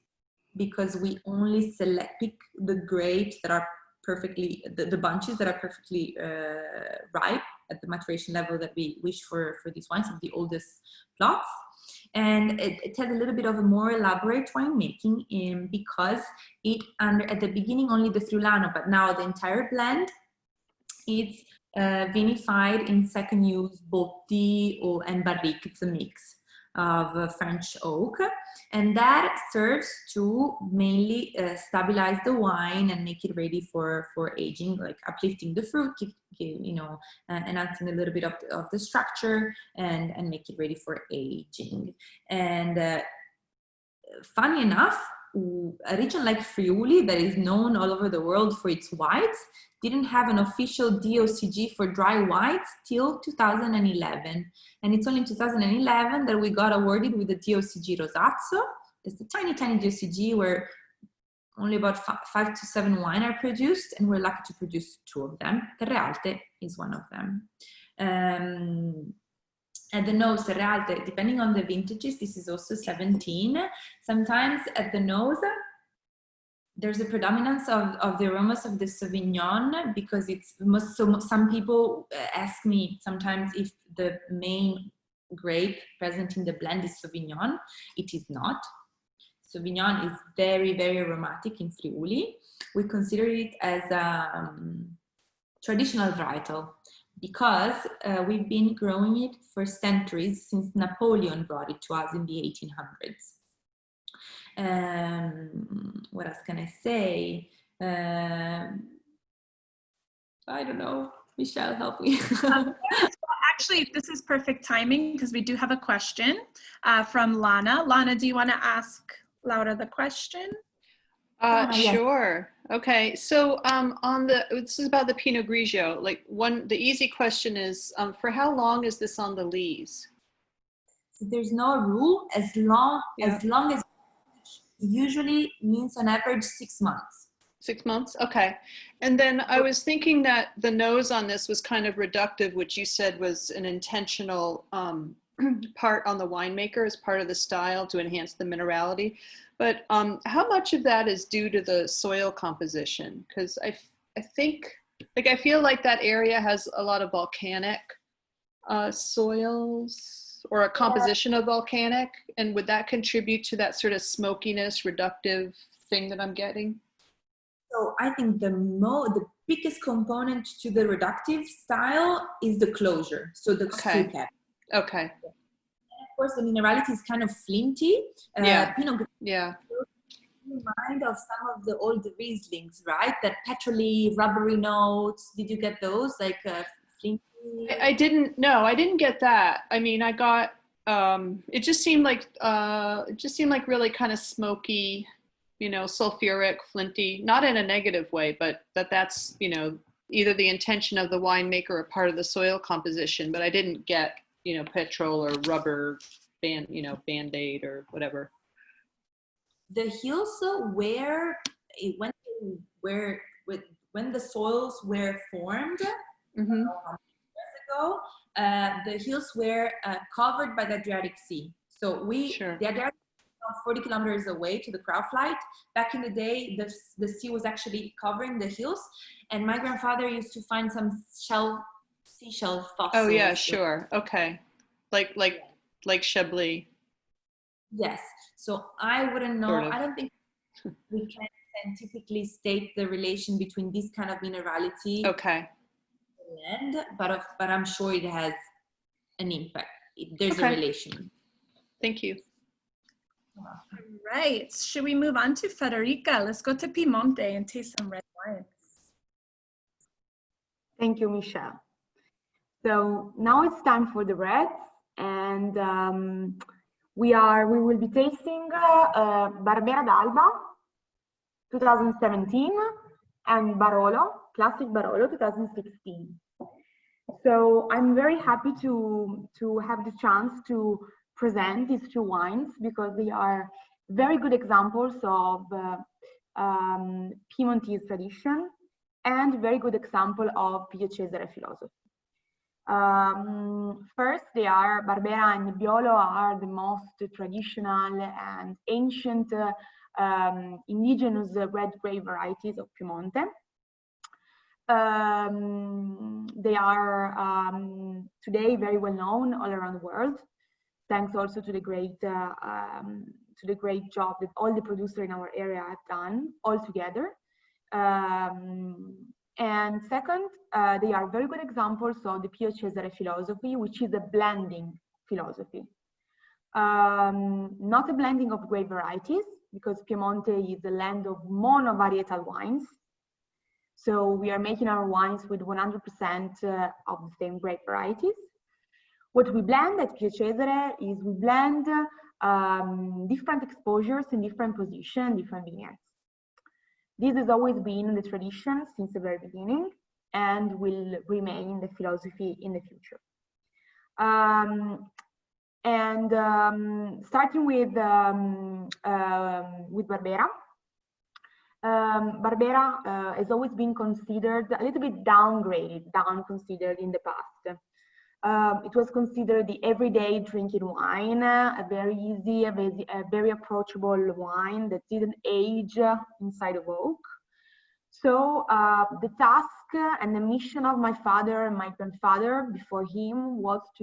because we only pick the grapes that are perfectly, the bunches that are perfectly ripe at the maturation level that we wish for these wines of the oldest plots. And it has a little bit of a more elaborate winemaking because at the beginning only the Friulano, but now the entire blend, it's vinified in second use botti and barrique. It's a mix of French oak, and that serves to mainly stabilize the wine and make it ready for aging, like uplifting the fruit, enhancing a little bit of the structure, and make it ready for aging. And funny enough, a region like Friuli, that is known all over the world for its whites, didn't have an official DOCG for dry whites till 2011. And it's only in 2011 that we got awarded with the DOCG Rosazzo. It's a tiny, tiny DOCG where only about 5 to 7 wine are produced, and we're lucky to produce 2 of them. Terre Alte is one of them. At the nose, Terre Alte, depending on the vintages, this is also 17. Sometimes at the nose, there's a predominance of the aromas of the Sauvignon, because some people ask me sometimes if the main grape present in the blend is Sauvignon. It is not. Sauvignon is very, very aromatic in Friuli. We consider it as a traditional varietal, because we've been growing it for centuries since Napoleon brought it to us in the 1800s. What else can I say? I don't know. Michelle, help me.
Actually, this is perfect timing because we do have a question from Lana. Lana, do you want to ask Laura the question?
Sure. Okay. So this is about the Pinot Grigio. Like the easy question is, for how long is this on the lees?
There's no rule, as long as usually means on average 6 months.
6 months? Okay. And then I was thinking that the nose on this was kind of reductive, which you said was an intentional part on the winemaker as part of the style to enhance the minerality. But how much of that is due to the soil composition? Because I think, like, I feel like that area has a lot of volcanic soils, or a composition of volcanic, and would that contribute to that sort of smokiness, reductive thing that I'm getting?
So I think the biggest component to the reductive style is the closure, so the screw cap.
Okay.
And of course, the minerality is kind of flinty. Pinot Grigio remind of some of the old Rieslings, right? That petrol-y, rubbery notes. Did you get those? Like flinty?
I didn't get that. I mean, I got it just seemed like really kind of smoky, you know, sulfuric, flinty, not in a negative way, but that's, you know, either the intention of the winemaker or part of the soil composition, but I didn't get, you know, petrol or rubber Band-Aid or whatever.
The hills where when the soils were formed, ago, the hills were covered by the Adriatic Sea. So the Adriatic Sea is 40 kilometers away to the crow flight. Back in the day, the sea was actually covering the hills, and my grandfather used to find some seashell fossils.
Oh yeah, sure. Okay, like Chablis.
Yes. So I wouldn't know.
Sort of.
I don't think we can scientifically state the relation between this kind of minerality.
Okay.
And but I'm sure it has an impact. There's a relation.
Thank you.
All right, should we move on to Federica? Let's go to Piemonte and taste some red wines.
Thank you, Michelle. So now it's time for the reds, and we will be tasting Barbera d'Alba 2017 and Barolo, Classic Barolo 2016. So I'm very happy to have the chance to present these two wines because they are very good examples of Piedmontese tradition and very good example of Cesare philosophy. First, Barbera and Nebbiolo are the most traditional and ancient indigenous red grape varieties of Piemonte. They are today very well known all around the world, thanks also to the great job that all the producers in our area have done all together. And second, they are very good examples of the Cesare philosophy, which is a blending philosophy. Not a blending of grape varieties, because Piemonte is a land of monovarietal wines. So we are making our wines with 100% of the same grape varieties. What we blend at Cesare is we blend different exposures in different positions, different vineyards. This has always been the tradition since the very beginning and will remain the philosophy in the future. Starting with Barbera. Barbera has always been considered a little bit considered in the past. It was considered the everyday drinking wine, a very easy, a very approachable wine that didn't age inside of oak. So the task and the mission of my father and my grandfather before him was a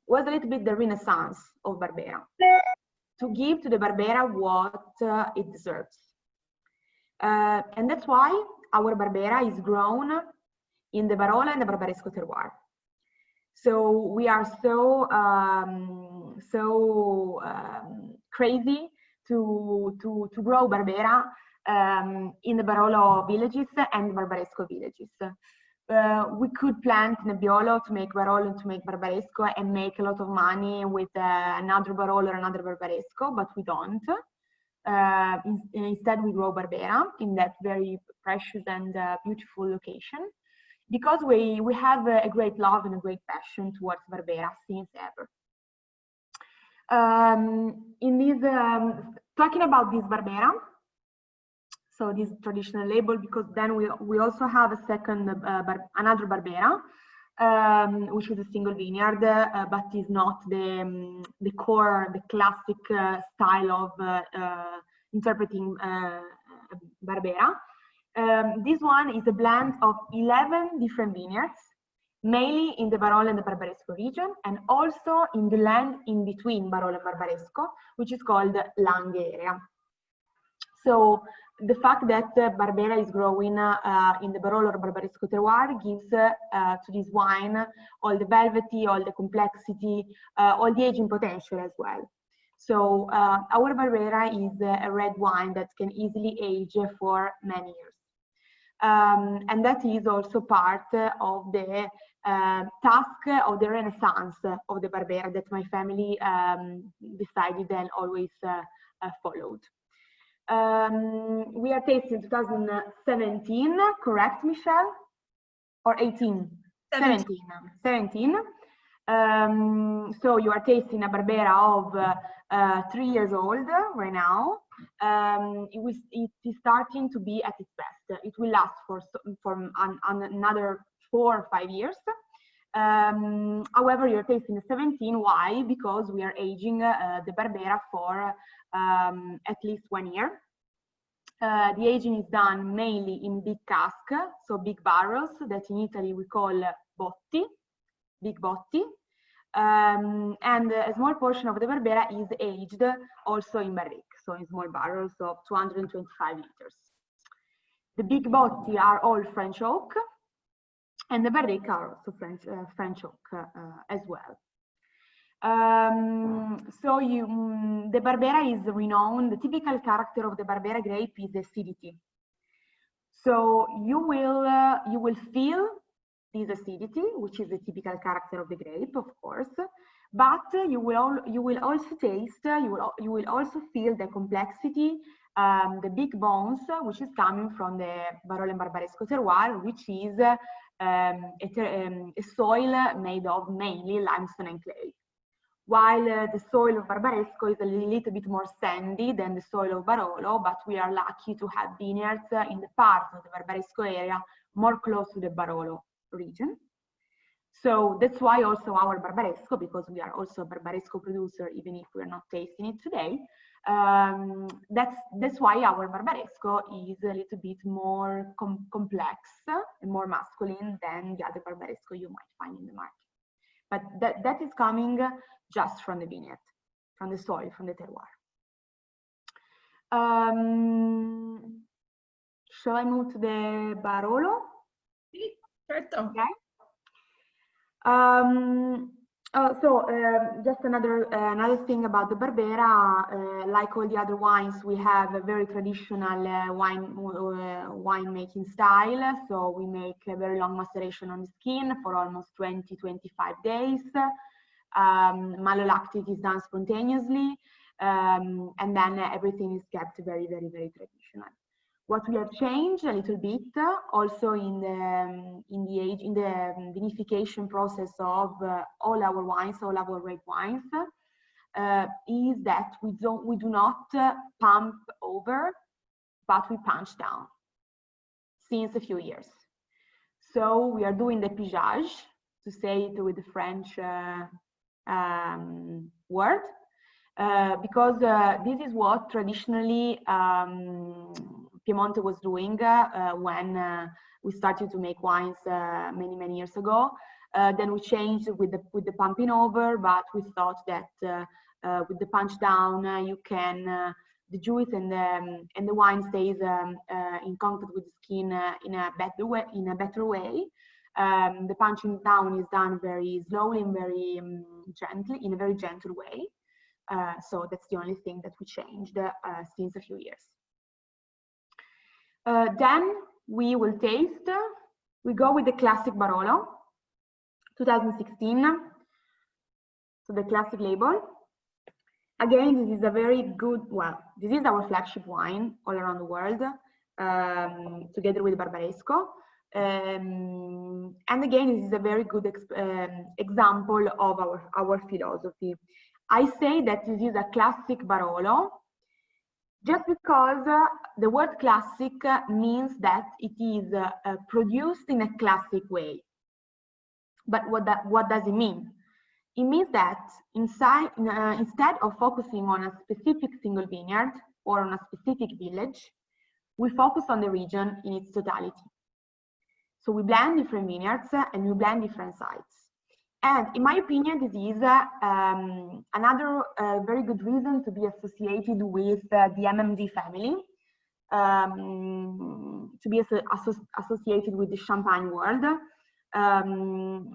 little bit the renaissance of Barbera, to give to the Barbera what it deserves. And that's why our Barbera is grown in the Barolo and the Barbaresco terroir. So we are so crazy to grow Barbera in the Barolo villages and Barbaresco villages. We could plant Nebbiolo to make Barolo and to make Barbaresco and make a lot of money with another Barolo or another Barbaresco, but we don't. Instead, we grow Barbera in that very precious and beautiful location, because we have a great love and a great passion towards Barbera since ever. Talking about this Barbera, so this traditional label, because then we also have a second, another Barbera, which is a single vineyard, but is not the core, the classic style of interpreting Barbera. This one is a blend of 11 different vineyards, mainly in the Barolo and the Barbaresco region, and also in the land in between Barolo and Barbaresco, which is called Langhe area. So the fact that Barbera is growing in the Barolo or Barbaresco terroir gives to this wine all the velvety, all the complexity, all the aging potential as well. So our Barbera is a red wine that can easily age for many years. And that is also part of the task of the renaissance of the Barbera that my family decided and always followed. We are tasting 2017, correct, Michelle? Or 18? 17. So you are tasting a Barbera of 3 years old right now. It is starting to be at its best. It will last for another 4 or 5 years. However, you're tasting a 17. Why? Because we are aging the Barbera for at least 1 year. The aging is done mainly in big cask, so big barrels that in Italy we call botti, big botti. And a small portion of the Barbera is aged also in barrique, so in small barrels of 225 liters. The big botti are all French oak, and the barrique are also French oak as well. So the Barbera is renowned. The typical character of the Barbera grape is acidity. So you will feel this acidity, which is the typical character of the grape, of course. But you will also taste. You will also feel the complexity, the big bones, which is coming from the Barolo and Barbaresco terroir, which is a soil made of mainly limestone and clay. While the soil of Barbaresco is a little bit more sandy than the soil of Barolo, but we are lucky to have vineyards in the part of the Barbaresco area more close to the Barolo region. So that's why also our Barbaresco, because we are also a Barbaresco producer, even if we are not tasting it today, that's why our Barbaresco is a little bit more complex and more masculine than the other Barbaresco you might find in the market. But that is coming just from the vineyard, from the soil, from the terroir. Shall I move to the Barolo?
Certo.
Okay. Just another thing about the Barbera, like all the other wines, we have a very traditional wine making style. So we make a very long maceration on the skin for almost 20-25 days. Malolactic is done spontaneously, and then everything is kept very, very, very traditional. What we have changed a little bit also in the vinification process of all our wines, all our red wines, is that we do not pump over, but we punch down since a few years. So we are doing the pigeage, to say it with the French word, because this is what traditionally Piemonte was doing when we started to make wines many years ago. Then we changed with the pumping over, but we thought that with the punch down you can the juice and the wine stays in contact with the skin in a better way. The punching down is done very slowly and very gently, in a very gentle way. So that's the only thing that we changed since a few years. Then we will taste. We go with the classic Barolo, 2016. So the classic label. Again, this is a very good, well, this is our flagship wine all around the world, together with Barbaresco. And again, this is a very good example of our philosophy. I say that this is a classic Barolo just because the word classic means that it is produced in a classic way. But what does it mean? It means that instead of focusing on a specific single vineyard or on a specific village, we focus on the region in its totality. So we blend different vineyards and we blend different sites. And in my opinion, this is another very good reason to be associated with the MMD family, to be associated with the Champagne world.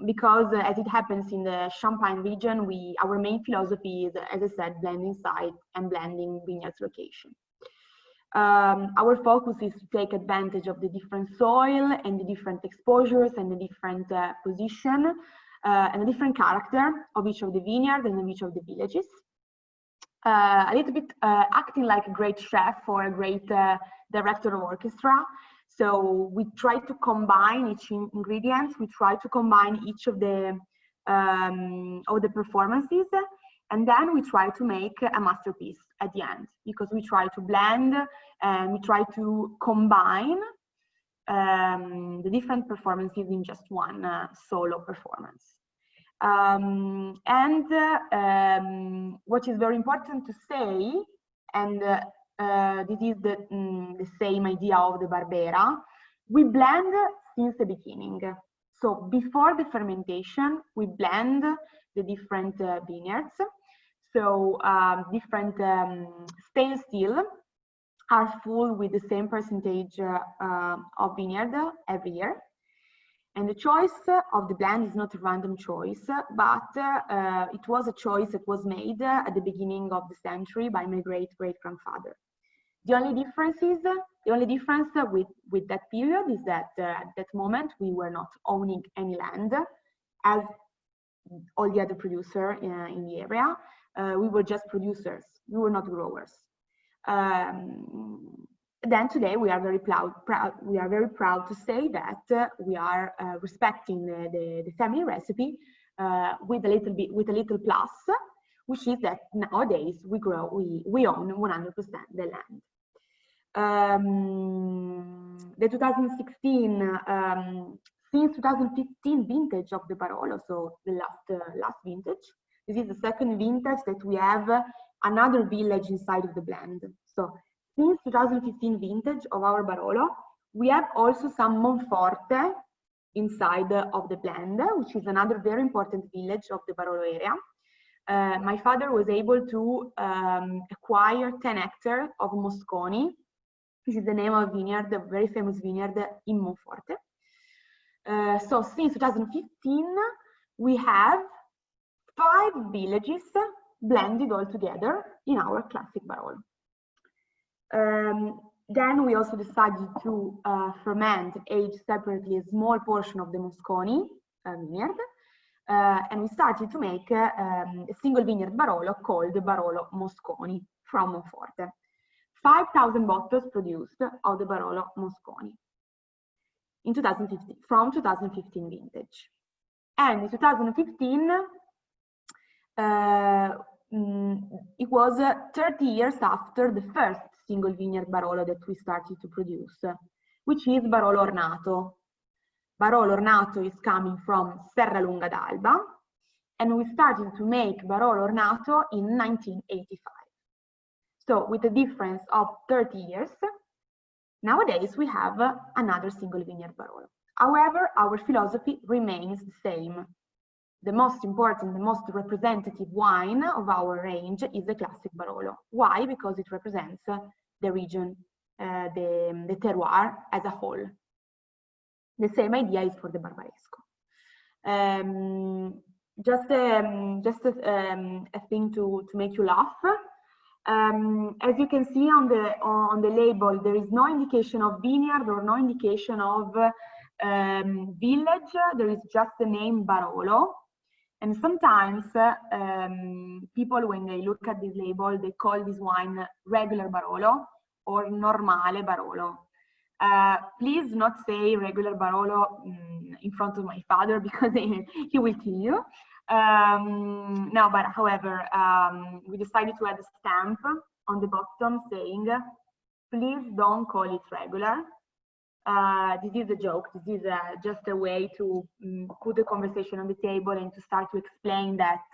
Because as it happens in the Champagne region, our main philosophy is, as I said, blending site and blending vineyards location. Our focus is to take advantage of the different soil and the different exposures and the different position and the different character of each of the vineyards and of each of the villages. A little bit acting like a great chef or a great director of orchestra. So we try to combine each ingredient. We try to combine each of the performances, and then we try to make a masterpiece at the end, because we try to blend and we try to combine the different performances in just one solo performance. What is very important to say, and this is the same idea of the Barbera, we blend since the beginning. So before the fermentation, we blend the different vineyards. So different stainless steel are full with the same percentage of vineyard every year. And the choice of the blend is not a random choice, but it was a choice that was made at the beginning of the century by my great-great-grandfather. The only difference with that period is that at that moment we were not owning any land, as all the other producers in the area. We were just producers. We were not growers. Then today we are very proud. We are very proud to say that we are respecting the family recipe with a little plus, which is that nowadays we own 100% the land. The 2016 since 2015 vintage of the Barolo, so the last vintage. This is the second vintage that we have another village inside of the blend. So since 2015 vintage of our Barolo, we have also some Monforte inside of the blend, which is another very important village of the Barolo area. My father was able to acquire 10 hectares of Mosconi, which is the name of a vineyard, a very famous vineyard in Monforte. So since 2015, we have 5 villages blended all together in our classic Barolo. Then we also decided to ferment, age separately a small portion of the Mosconi vineyard, and we started to make a single vineyard Barolo called Barolo Mosconi from Monforte. 5,000 bottles produced of the Barolo Mosconi in 2015, from 2015 vintage. And in 2015, it was 30 years after the first single vineyard Barolo that we started to produce, which is Barolo Ornato. Barolo Ornato is coming from Serralunga d'Alba, and we started to make Barolo Ornato in 1985. So with a difference of 30 years, nowadays we have another single vineyard Barolo. However, our philosophy remains the same. The most important, the most representative wine of our range is the classic Barolo. Why? Because it represents the region, the terroir as a whole. The same idea is for the Barbaresco. Just a thing to make you laugh. As you can see on the label, there is no indication of vineyard or no indication of village. There is just the name Barolo. And sometimes people, when they look at this label, they call this wine regular Barolo or normale Barolo. Please not say regular Barolo in front of my father because he will kill you. No, but however, we decided to add a stamp on the bottom saying, please don't call it regular. This is a joke. This is just a way to put the conversation on the table and to start to explain that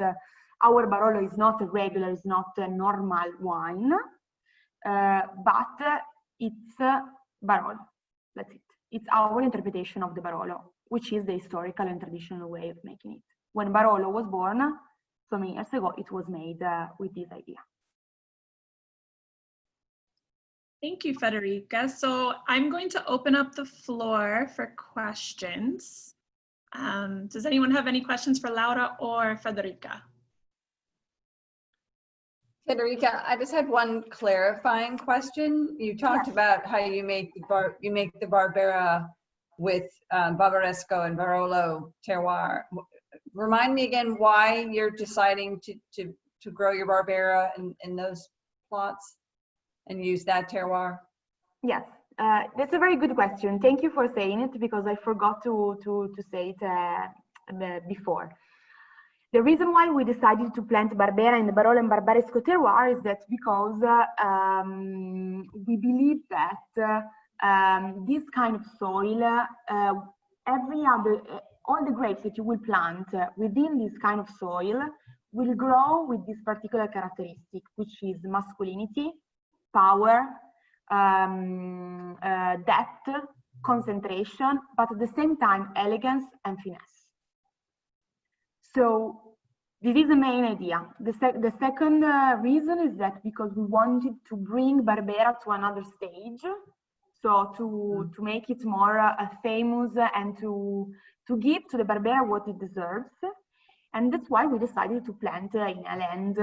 our Barolo is not a regular, it's not a normal wine, but it's Barolo. That's it. It's our interpretation of the Barolo, which is the historical and traditional way of making it. When Barolo was born, so many years ago, it was made with this idea.
Thank you, Federica. So I'm going to open up the floor for questions. Does anyone have any questions for Laura or Federica?
Federica, I just had one clarifying question. You talked about how you make the Barbera with Barbaresco and Barolo terroir. Remind me again why you're deciding to grow your Barbera in those plots and use that terroir.
Yes, that's a very good question. Thank you for saying it because I forgot to say it before. The reason why we decided to plant Barbera in the Barolo and Barbaresco terroir is that because we believe that this kind of soil, all the grapes that you will plant within this kind of soil will grow with this particular characteristic, which is masculinity, power, depth, concentration, but at the same time, elegance and finesse. So this is the main idea. The second reason is that because we wanted to bring Barbera to another stage, so to make it more famous and to give to the Barbera what it deserves. And that's why we decided to plant in a land,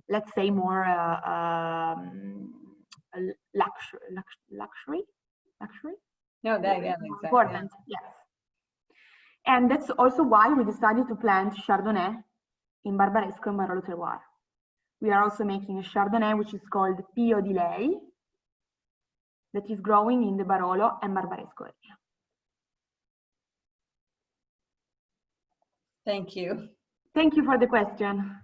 let's say more luxury?
No, that, yeah, exactly.
Important, yes. And that's also why we decided to plant Chardonnay in Barbaresco and Barolo terroir. We are also making a Chardonnay which is called Pio di Lei, that is growing in the Barolo and Barbaresco area.
Thank you.
Thank you for the question.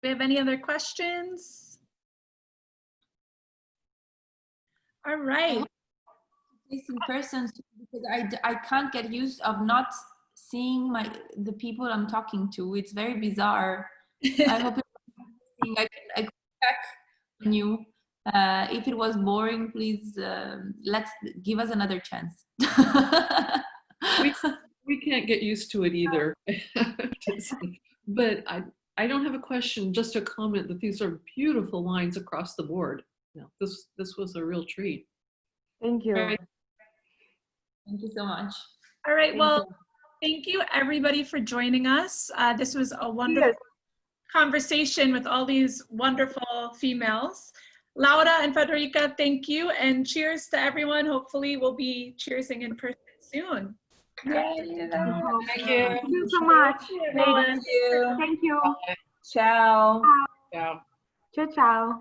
Do we have any other questions? All right.
In person because I can't get used of not seeing the people I'm talking to. It's very bizarre. I hope I could check on you. If it was boring, please give us another chance.
we can't get used to it either. But I don't have a question, just a comment that these are beautiful wines across the board. Yeah, this was a real treat.
Thank you.
Right. Thank you so much.
All right, thank you everybody for joining us. This was a wonderful conversation with all these wonderful females. Laura and Federica, thank you, and cheers to everyone. Hopefully we'll be cheersing in person soon.
Yay.
Thank you so much.
Thank you.
Thank you.
Ciao.
Yeah.
Ciao, ciao.